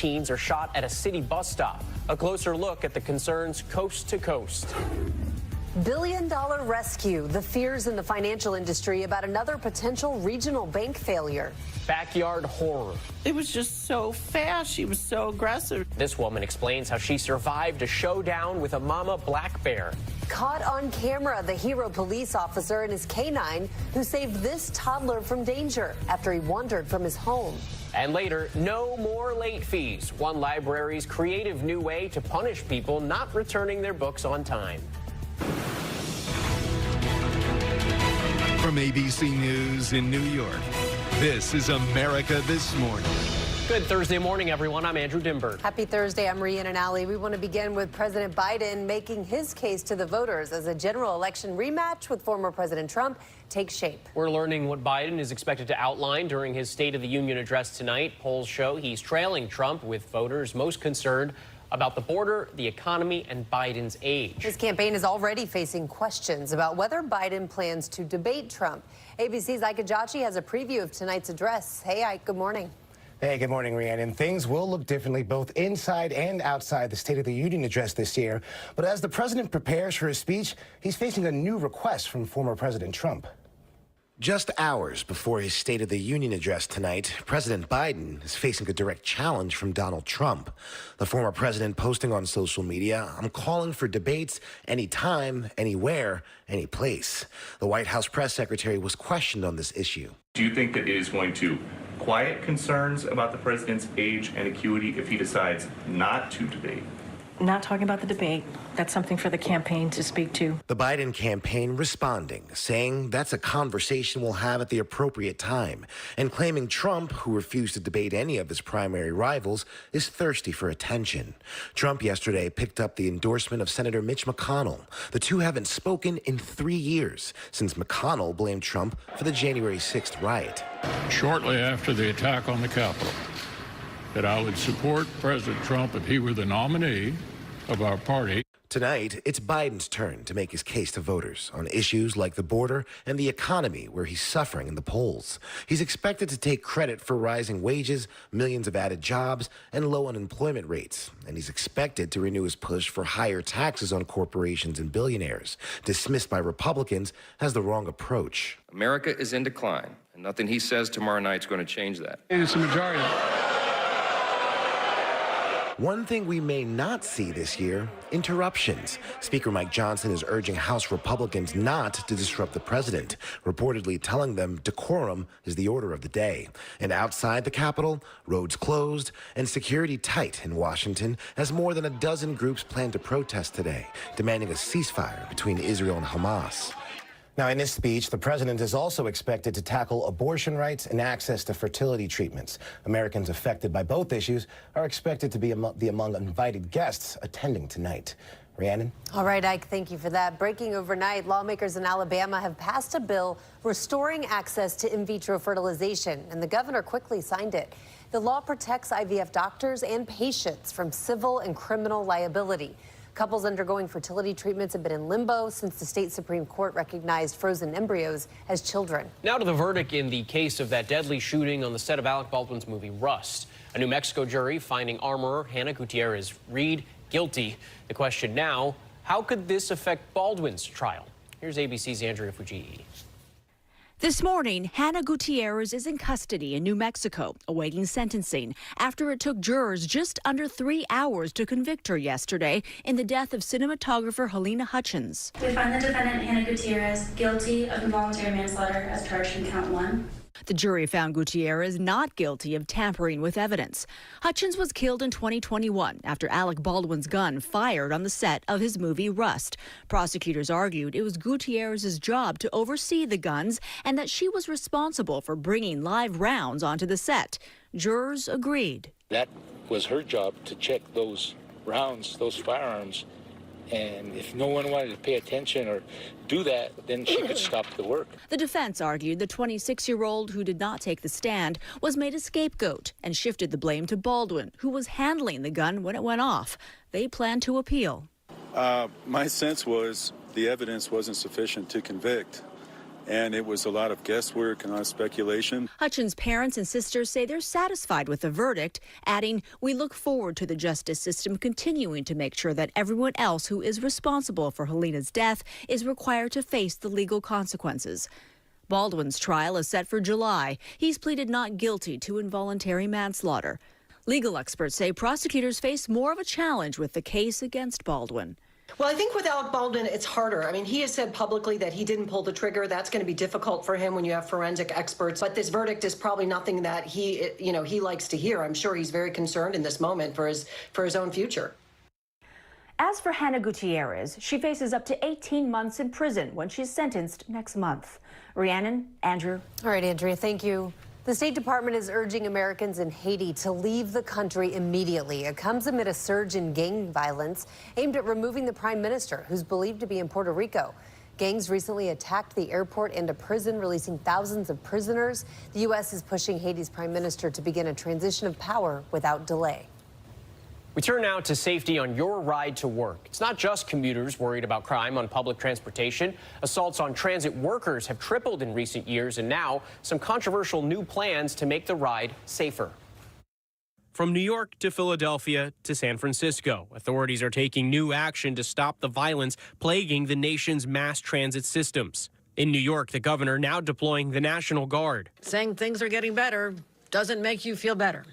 teens are shot at a city bus stop. A closer look at the concerns coast to coast. Billion-dollar rescue, the fears in the financial industry about another potential regional bank failure. Backyard horror. It was just so fast. She was so aggressive. This woman explains how she survived a showdown with a mama black bear. Caught on camera, the hero police officer and his canine who saved this toddler from danger after he wandered from his home. And later, no more late fees. One library's creative new way to punish people not returning their books on time. From ABC News in New York, this is America This Morning. Good Thursday morning, everyone. I'm Andrew Dimberg. Happy Thursday. I'm Rhiannon Alley. We want to begin with President Biden making his case to the voters as a general election rematch with former President Trump takes shape. We're learning what Biden is expected to outline during his State of the Union address tonight. Polls show he's trailing Trump, with voters most concerned about the border, the economy, and Biden's age. His campaign is already facing questions about whether Biden plans to debate Trump. ABC's Ike Ajachi has a preview of tonight's address. Hey, Ike, good morning. Hey, good morning, Rhiannon. Things will look differently both inside and outside the State of the Union address this year. But as the president prepares for his speech, he's facing a new request from former President Trump. Just hours before his State of the Union address tonight, President Biden is facing a direct challenge from Donald Trump. The former president posting on social media, "I'm calling for debates anytime, anywhere, any place." The White House press secretary was questioned on this issue. Do you think that it is going to quiet concerns about the president's age and acuity if he decides not to debate? Not talking about the debate. That's something for the campaign to speak to. The Biden campaign responding, saying that's a conversation we'll have at the appropriate time, and claiming Trump, who refused to debate any of his primary rivals, is thirsty for attention. Trump yesterday picked up the endorsement of Senator Mitch McConnell. The two haven't spoken in 3 years, since McConnell blamed Trump for the January 6th riot. Shortly after the attack on the Capitol, that I would support President Trump if he were the nominee of our party. Tonight, it's Biden's turn to make his case to voters on issues like the border and the economy, where he's suffering in the polls. He's expected to take credit for rising wages, millions of added jobs, and low unemployment rates. And he's expected to renew his push for higher taxes on corporations and billionaires, dismissed by Republicans as the wrong approach. America is in decline, and nothing he says tomorrow night is going to change that. And it's a majority. One thing we may not see this year, interruptions. Speaker Mike Johnson is urging House Republicans not to disrupt the president, reportedly telling them decorum is the order of the day. And outside the Capitol, roads closed and security tight in Washington as more than a dozen groups plan to protest today, demanding a ceasefire between Israel and Hamas. Now, in this speech, the president is also expected to tackle abortion rights and access to fertility treatments. Americans affected by both issues are expected to be among invited guests attending tonight. Rhiannon? All right, Ike, thank you for that. Breaking overnight, lawmakers in Alabama have passed a bill restoring access to in vitro fertilization, and the governor quickly signed it. The law protects IVF doctors and patients from civil and criminal liability. Couples undergoing fertility treatments have been in limbo since the state Supreme Court recognized frozen embryos as children. Now to the verdict in the case of that deadly shooting on the set of Alec Baldwin's movie Rust. A New Mexico jury finding armorer Hannah Gutierrez Reed guilty. The question now, how could this affect Baldwin's trial? Here's ABC's Andrea Fujii. This morning, Hannah Gutierrez is in custody in New Mexico, awaiting sentencing after it took jurors just under 3 hours to convict her yesterday in the death of cinematographer Helena Hutchins. We find the defendant, Hannah Gutierrez, guilty of involuntary manslaughter as charged in count 1. The jury found Gutierrez not guilty of tampering with evidence. Hutchins was killed in 2021 after Alec Baldwin's gun fired on the set of his movie Rust. Prosecutors argued it was Gutierrez's job to oversee the guns and that she was responsible for bringing live rounds onto the set. Jurors agreed. That was her job, to check those rounds, those firearms. And if no one wanted to pay attention or do that, then she could stop the work. The defense argued the 26-year-old who did not take the stand was made a scapegoat and shifted the blame to Baldwin, who was handling the gun when it went off. They plan to appeal. My sense was the evidence wasn't sufficient to convict. and it was a lot of guesswork and a lot of speculation. Hutchins' parents and sisters say they're satisfied with the verdict, adding, "We look forward to the justice system continuing to make sure that everyone else who is responsible for Helena's death is required to face the legal consequences." Baldwin's trial is set for July. He's pleaded not guilty to involuntary manslaughter. Legal experts say prosecutors face more of a challenge with the case against Baldwin. Well, I think with Alec Baldwin, it's harder. I mean, he has said publicly that he didn't pull the trigger. That's going to be difficult for him when you have forensic experts. But this verdict is probably nothing that he likes to hear. I'm sure he's very concerned in this moment for his own future. As for Hannah Gutierrez, she faces up to 18 months in prison when she's sentenced next month. Rhiannon, Andrew. All right, Andrea, thank you. The State Department is urging Americans in Haiti to leave the country immediately. It comes amid a surge in gang violence aimed at removing the prime minister, who's believed to be in Puerto Rico. Gangs recently attacked the airport and a prison, releasing thousands of prisoners. The U.S. is pushing Haiti's prime minister to begin a transition of power without delay. We turn now to safety on your ride to work. It's not just commuters worried about crime on public transportation. Assaults on transit workers have tripled in recent years, and now some controversial new plans to make the ride safer. From New York to Philadelphia to San Francisco, authorities are taking new action to stop the violence plaguing the nation's mass transit systems. In New York, the governor now deploying the National Guard. Saying things are getting better doesn't make you feel better,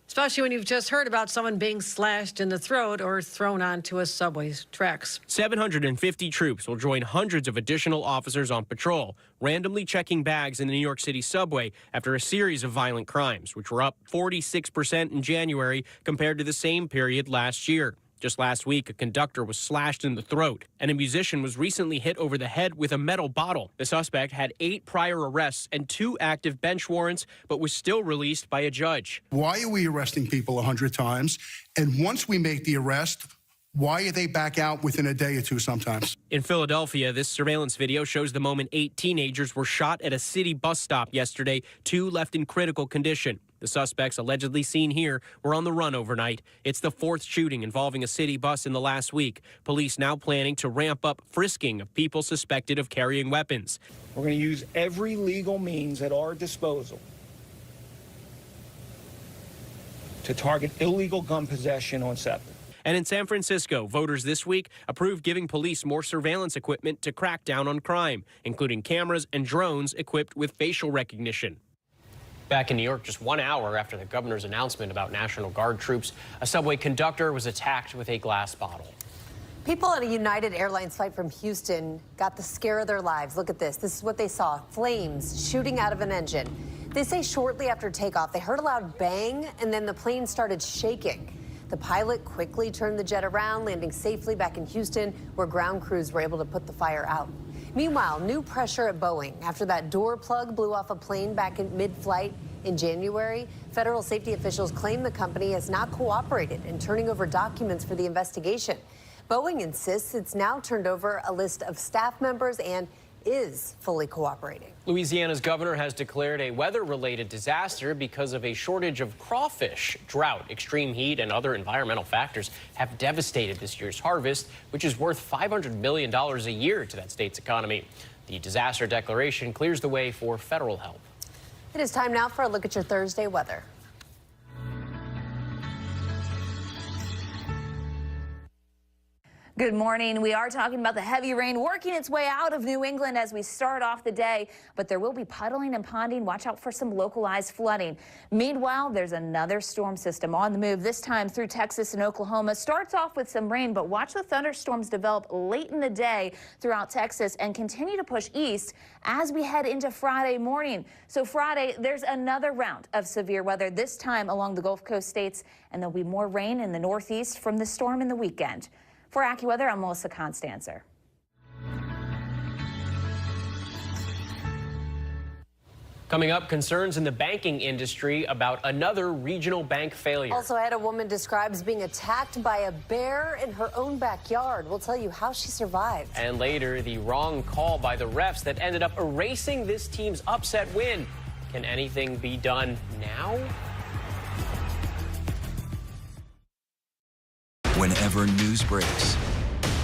especially when you've just heard about someone being slashed in the throat or thrown onto a subway's tracks. 750 troops will join hundreds of additional officers on patrol, randomly checking bags in the New York City subway after a series of violent crimes, which were up 46% in January compared to the same period last year. Just last week, a conductor was slashed in the throat, and a musician was recently hit over the head with a metal bottle. The suspect had 8 prior arrests and 2 active bench warrants, but was still released by a judge. Why are we arresting people 100 times? And once we make the arrest, why are they back out within a day or two sometimes? In Philadelphia, this surveillance video shows the moment 8 teenagers were shot at a city bus stop yesterday, 2 left in critical condition. The suspects allegedly seen here were on the run overnight. It's the 4th shooting involving a city bus in the last week. Police now planning to ramp up frisking of people suspected of carrying weapons. We're going to use every legal means at our disposal to target illegal gun possession on SEPTA. And in San Francisco, voters this week approved giving police more surveillance equipment to crack down on crime, including cameras and drones equipped with facial recognition. Back in New York, just 1 hour after the governor's announcement about National Guard troops, a subway conductor was attacked with a glass bottle. People on a United Airlines flight from Houston got the scare of their lives. Look at this. This is what they saw. Flames shooting out of an engine. They say shortly after takeoff, they heard a loud bang, and then the plane started shaking. The pilot quickly turned the jet around, landing safely back in Houston, where ground crews were able to put the fire out. Meanwhile, new pressure at Boeing after that door plug blew off a plane back in mid-flight in January. Federal safety officials claim the company has not cooperated in turning over documents for the investigation. Boeing insists it's now turned over a list of staff members and is fully cooperating. Louisiana's governor has declared a weather-related disaster because of a shortage of crawfish. Drought, extreme heat, and other environmental factors have devastated this year's harvest, which is worth $500 million a year to that state's economy. The disaster declaration clears the way for federal help. It is time now for a look at your Thursday weather. Good morning. We are talking about the heavy rain working its way out of New England as we start off the day, but there will be puddling and ponding. Watch out for some localized flooding. Meanwhile, there's another storm system on the move, this time through Texas and Oklahoma. Starts off with some rain, but watch the thunderstorms develop late in the day throughout Texas and continue to push east as we head into Friday morning. So Friday, there's another round of severe weather, this time along the Gulf Coast states, and there'll be more rain in the northeast from the storm in the weekend. For AccuWeather, I'm Melissa Constanzer. Coming up, concerns in the banking industry about another regional bank failure. Also ahead, a woman describes being attacked by a bear in her own backyard. We'll tell you how she survived. And later, the wrong call by the refs that ended up erasing this team's upset win. Can anything be done now? Whenever news breaks,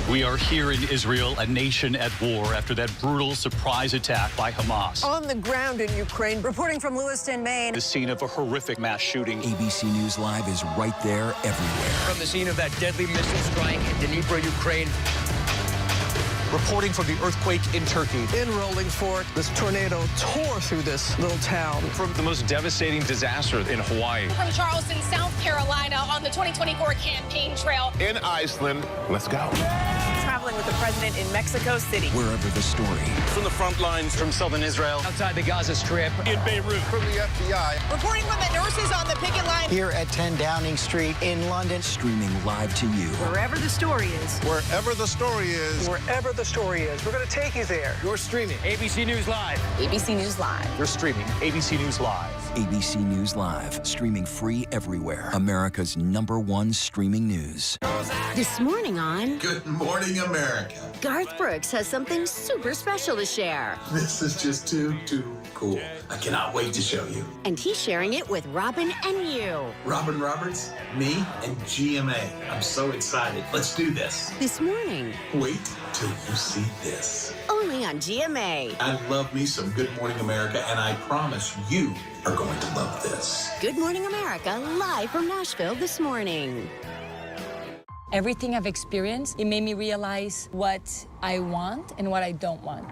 We are here in Israel, a nation at war after that brutal surprise attack by Hamas. On the ground in Ukraine, reporting from Lewiston, Maine. The scene of a horrific mass shooting. ABC News Live is right there everywhere. From the scene of that deadly missile strike in Dnipro, Ukraine. Reporting from the earthquake in Turkey. In Rolling Fork, this tornado tore through this little town. From the most devastating disaster in Hawaii. From Charleston, South Carolina, on the 2024 campaign trail. In Iceland, let's go. Traveling with the president in Mexico City. Wherever the story. From the front lines, from southern Israel. Outside the Gaza Strip. In Beirut. From the FBI. Reporting from the nurses on the picket line. Here at 10 Downing Street in London. Streaming live to you. Wherever the story is. Wherever the story is. Wherever the story is, we're going to take you there. You're streaming ABC News Live. ABC News Live. You're streaming ABC News Live. ABC News Live, streaming free everywhere. America's #1 streaming news. This morning on Good Morning America. Garth Brooks has something super special to share. This is just too cool. I cannot wait to show you. And he's sharing it with Robin and you. Robin Roberts, me, and GMA. I'm so excited. Let's do this. This morning. Wait till you see this. Only on GMA. I love me some Good Morning America, and I promise you are going to love this. Good Morning America, live from Nashville this morning. Everything I've experienced, it made me realize what I want and what I don't want.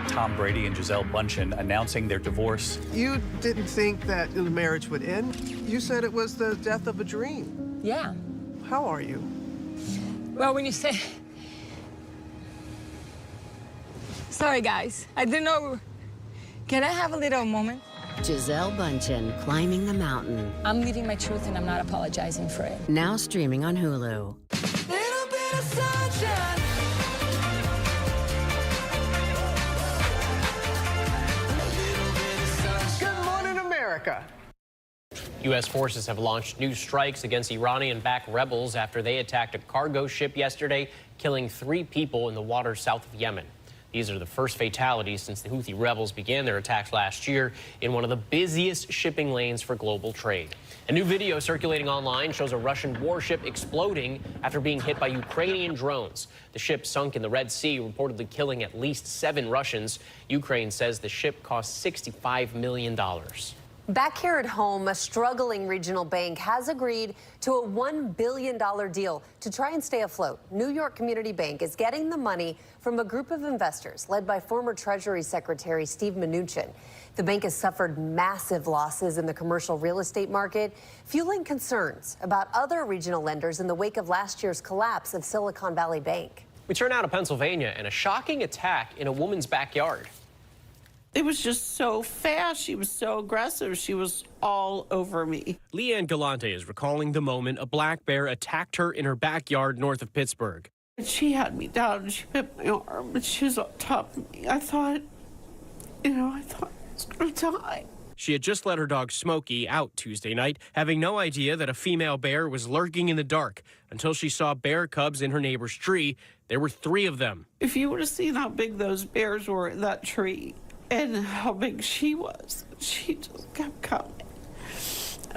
Tom Brady and Gisele Bündchen announcing their divorce. You didn't think that the marriage would end. You said it was the death of a dream. Yeah. How are you? Well, when you say... Sorry, guys. I didn't know... Can I have a little moment? Gisele Bündchen, Climbing the Mountain. I'm living my truth and I'm not apologizing for it. Now streaming on Hulu. Good morning, America. U.S. forces have launched new strikes against Iranian-backed rebels after they attacked a cargo ship yesterday, killing 3 people in the waters south of Yemen. These are the first fatalities since the Houthi rebels began their attacks last year in one of the busiest shipping lanes for global trade. A new video circulating online shows a Russian warship exploding after being hit by Ukrainian drones. The ship sunk in the Red Sea, reportedly killing at least 7 Russians. Ukraine says the ship cost $65 million. Back here at home, a struggling regional bank has agreed to a $1 billion deal to try and stay afloat. New York Community Bank is getting the money from a group of investors led by former Treasury Secretary Steve Mnuchin. The bank has suffered massive losses in the commercial real estate market, fueling concerns about other regional lenders in the wake of last year's collapse of Silicon Valley Bank. We turn now to Pennsylvania and a shocking attack in a woman's backyard. It was just so fast. She was so aggressive. She was all over me. Leanne Galante is recalling the moment a black bear attacked her in her backyard north of Pittsburgh. She had me down and she bit my arm and she was on top of me. I thought I was going to die. She had just let her dog Smokey out Tuesday night, having no idea that a female bear was lurking in the dark until she saw bear cubs in her neighbor's tree. There were 3 of them. If you would have seen how big those bears were in that tree, and how big she was. She just kept coming.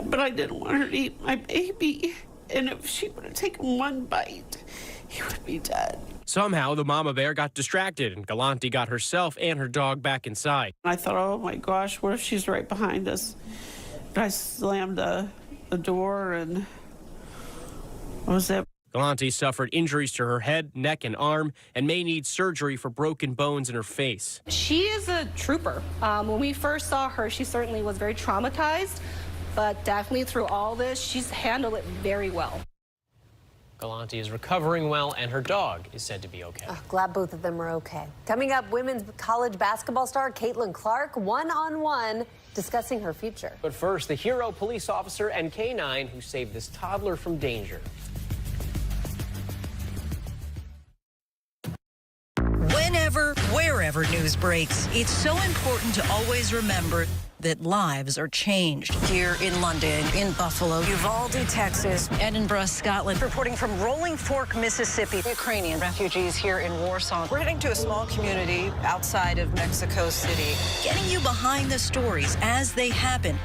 But I didn't want her to eat my baby. And if she would have taken one bite, he would be dead. Somehow, the mama bear got distracted, and Galante got herself and her dog back inside. I thought, oh my gosh, what if she's right behind us? And I slammed the door, and what was that? Galante suffered injuries to her head, neck, and arm, and may need surgery for broken bones in her face. She is a trooper. When we first saw her, she certainly was very traumatized, but definitely through all this, she's handled it very well. Galante is recovering well, and her dog is said to be okay. Glad both of them are okay. Coming up, women's college basketball star Caitlin Clark, one-on-one, discussing her future. But first, the hero police officer and K-9 who saved this toddler from danger. Whenever, wherever news breaks, it's so important to always remember that lives are changed. Here in London, in Buffalo, Uvalde, Texas, Edinburgh, Scotland. Reporting from Rolling Fork, Mississippi. Ukrainian refugees here in Warsaw. We're heading to a small community outside of Mexico City. Getting you behind the stories as they happen.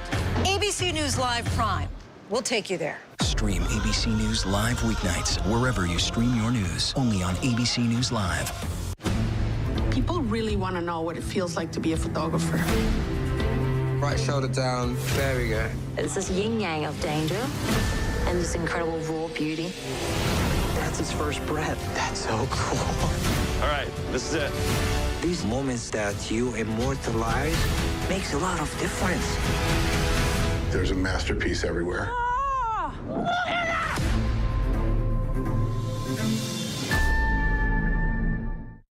ABC News Live Prime. We'll take you there. Stream ABC News Live weeknights wherever you stream your news. Only on ABC News Live. People really want to know what it feels like to be a photographer. Right shoulder down. There we go. It's this yin-yang of danger and this incredible raw beauty. That's his first breath. That's so cool. All right, this is it. These moments that you immortalize makes a lot of difference. There's a masterpiece everywhere.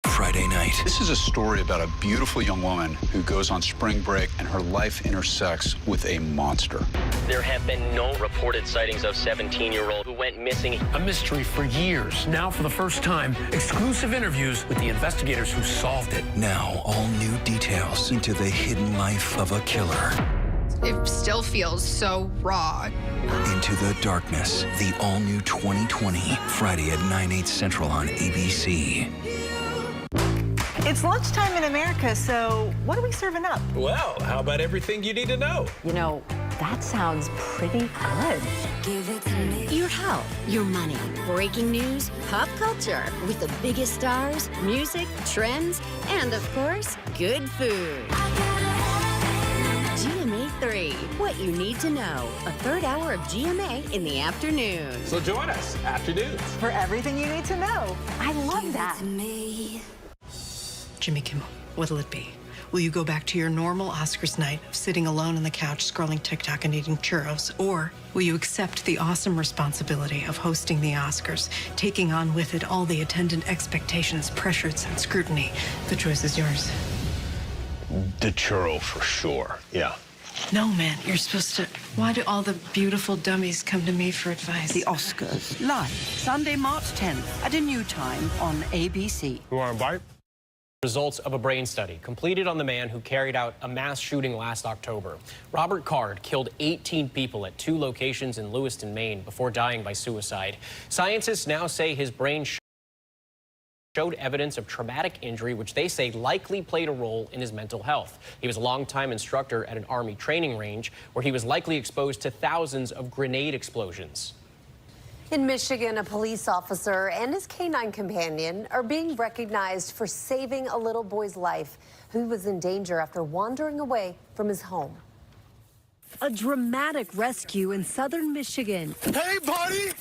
Friday night. This is a story about a beautiful young woman who goes on spring break and her life intersects with a monster. There have been no reported sightings of 17-year-old who went missing. A mystery for years. Now, for the first time, exclusive interviews with the investigators who solved it. Now, all new details into the hidden life of a killer. It still feels so raw. Into the Darkness, the all-new 2020, Friday at 9/8 Central on ABC. It's lunchtime in America, so what are we serving up? Well, how about everything you need to know? You know, that sounds pretty good. Give it to me. Your health, your money, breaking news, pop culture, with the biggest stars, music, trends, and of course, good food. GMA 3, what you need to know. A third hour of GMA in the afternoon. So join us, afternoons. For everything you need to know. I love that. Jimmy Kimmel, what'll it be? Will you go back to your normal Oscars night of sitting alone on the couch scrolling TikTok and eating churros? Or will you accept the awesome responsibility of hosting the Oscars, taking on with it all the attendant expectations, pressures, and scrutiny? The choice is yours. The churro for sure, yeah. No, man, you're supposed to. Why do all the beautiful dummies come to me for advice? The Oscars, live, Sunday, March 10th, at a new time on ABC. You want a bite? Results of a brain study completed on the man who carried out a mass shooting last October. Robert Card killed 18 people at 2 locations in Lewiston, Maine, before dying by suicide. Scientists now say his brain showed evidence of traumatic injury, which they say likely played a role in his mental health. He was a longtime instructor at an Army training range where he was likely exposed to thousands of grenade explosions. In Michigan, a police officer and his canine companion are being recognized for saving a little boy's life who was in danger after wandering away from his home. A dramatic rescue in southern Michigan. Hey, buddy!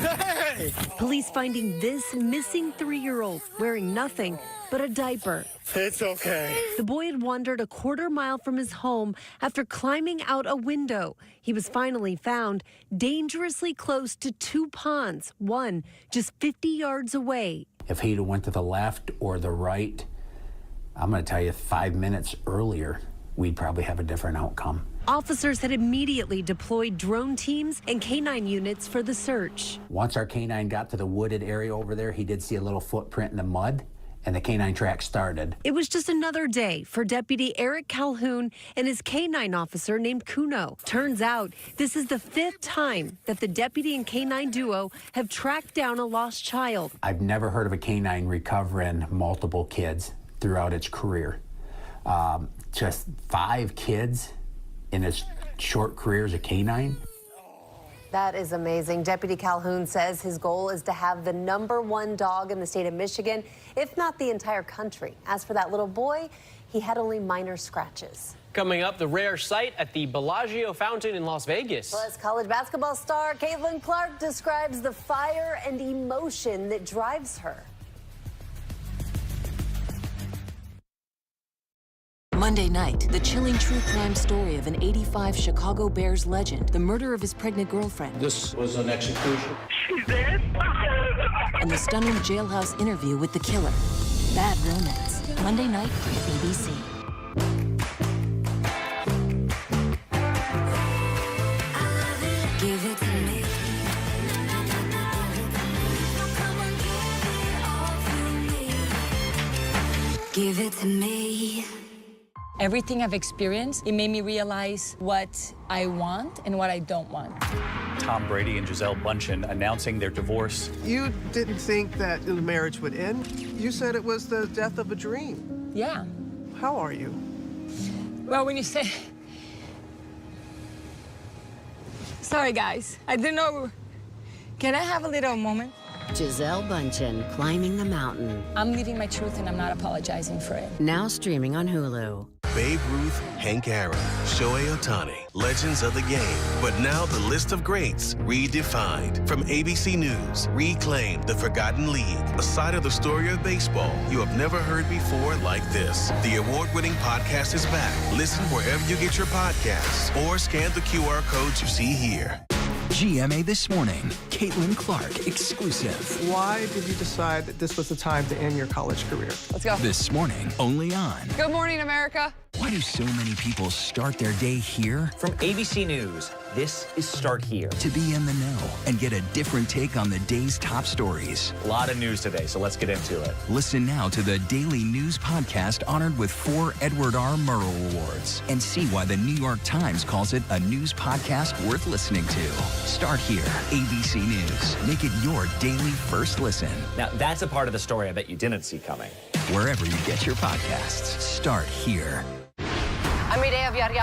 Hey! Police finding this missing 3-year-old wearing nothing but a diaper. It's okay. The boy had wandered a quarter-mile from his home after climbing out a window. He was finally found dangerously close to 2 ponds, one just 50 yards away. If he'd have went to the left or the right, I'm going to tell you 5 minutes earlier, we'd probably have a different outcome. Officers had immediately deployed drone teams and canine units for the search. Once our canine got to the wooded area over there, he did see a little footprint in the mud, and the canine track started. It was just another day for Deputy Eric Calhoun and his canine officer named Kuno. Turns out this is the 5th time that the deputy and canine duo have tracked down a lost child. I've never heard of a canine recovering multiple kids throughout its career. Just 5 kids in his short career as a canine. That is amazing. Deputy Calhoun says his goal is to have the #1 dog in the state of Michigan, if not the entire country. As for that little boy, he had only minor scratches. Coming up, the rare sight at the Bellagio fountain in Las Vegas. Plus, college basketball star Caitlin Clark describes the fire and emotion that drives her. Monday night, the chilling true crime story of an 85 Chicago Bears legend, the murder of his pregnant girlfriend. This was an execution. She's dead? And the stunning jailhouse interview with the killer. Bad Romance. Monday night on ABC. Give it to me. Give it to me. Everything I've experienced, it made me realize what I want and what I don't want. Tom Brady and Gisele Bundchen announcing their divorce. You didn't think that the marriage would end. You said it was the death of a dream. Yeah. How are you? Well, when you say Sorry, guys. I didn't know. Can I have a little moment? Giselle Bundchen, Climbing the Mountain. I'm living my truth and I'm not apologizing for it. Now streaming on Hulu. Babe Ruth, Hank Aaron, Shohei Ohtani, legends of the game. But now the list of greats redefined. From ABC News, Reclaim the Forgotten League, a side of the story of baseball you have never heard before like this. The award-winning podcast is back. Listen wherever you get your podcasts or scan the QR codes you see here. GMA This Morning, Caitlin Clark exclusive. Why did you decide that this was the time to end your college career? Let's go. This morning, only on. Good morning, America. Why do so many people start their day here? From ABC News, this is Start Here. To be in the know and get a different take on the day's top stories. A lot of news today, so let's get into it. Listen now to the Daily News Podcast honored with 4 Edward R. Murrow Awards and see why the New York Times calls it a news podcast worth listening to. Start Here, ABC News. Make it your daily first listen. Now, that's a part of the story I bet you didn't see coming. Wherever you get your podcasts, Start Here. I'm Mireya Villarreal.